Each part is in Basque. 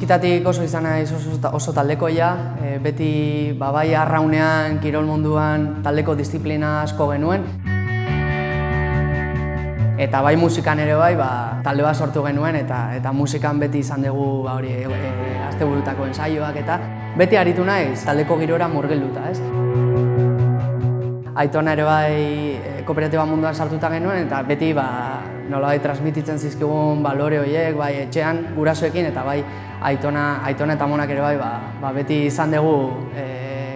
Txikitatik oso izan naiz oso taldekoia, beti bai arraunean, kirol munduan taldeko disiplina asko genuen. Eta bai musikan ere bai, talde bat sortu genuen eta musikan beti izan dugu asteburutako ensaioak eta beti aritu naiz taldeko girora murgilduta, ez? Aitona ere bai kooperatiba munduan sartuta genuen eta beti nolabait transmititzen zizkigun balore horiek, bai etxean gurasoekin eta bai Aitona eta amonak ere bai beti izan dugu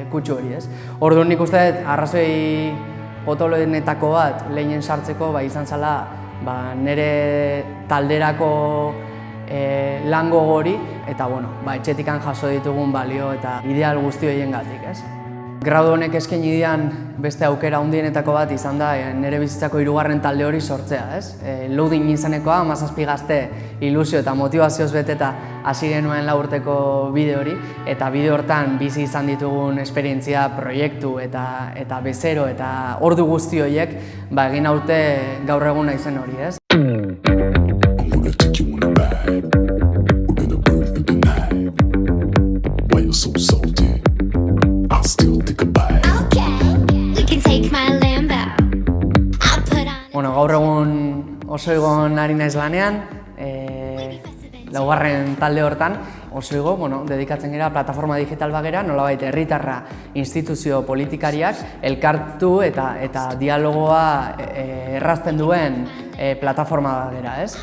kutsu hori, ez? Orduan nik uste dut arrazoi potoloenetako bat lehinen sartzeko izan zela nire talderako lan gogori eta etxetikan jaso ditugun balio eta ideal guzti horiengatik, ez? Gradu honek eskaini didan beste aukera handienetako bat izan da nire bizitzako hirugarren talde hori sortzea, ez? Loading izenekoa, 17 gazte ilusio eta motivazioz beteta hasi genuen 4 urteko bide hori eta bide hortan bizi izan ditugun esperientzia, proiektu eta bezero eta ordu guzti horiek egin haute gaur egun naizen hori, ez? Gaur egun Osoigon ari naiz lanean, laugarren talde hortan. Osoigo, dedikatzen gara plataforma digital bagera, nolabait herritarra, instituzio politikariak elkartu eta dialogoa errazten duen plataforma bagera, ez?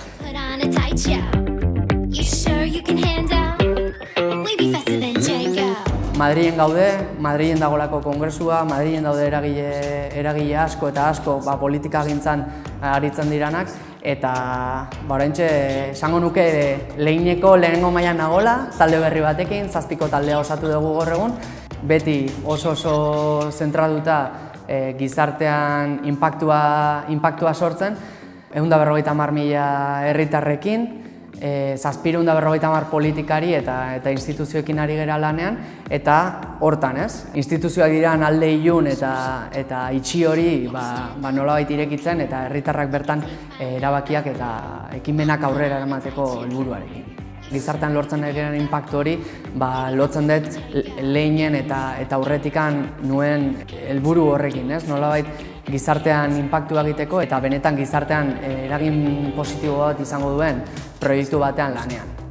Madrilen gaude, Madrilen dagolako kongresua, Madrilen daude eragile asko eta asko politika gintzan aritzen diranak eta oraintxe esango nuke lehenengo mailan nagola, talde berri batekin, 7 taldea osatu dugu gaur egun, beti oso zentratuta gizartean inpaktua sortzen, 150.000 herritarrekin, 750 politikari eta instituzioekin ari gara lanean, eta hortan, ez? Instituzioak diran alde ilun eta itxi hori nolabait irekitzen eta herritarrak bertan erabakiak eta ekimenak aurrera eramateko helburuarekin. Gizartean lortzen egiten inpaktu hori, lotzen dut lehinen eta aurretikan nuen helburu horrekin, ez? Nolabait gizartean inpaktua egiteko eta benetan gizartean eragin positibo bat izango duen proiektu batean lanean.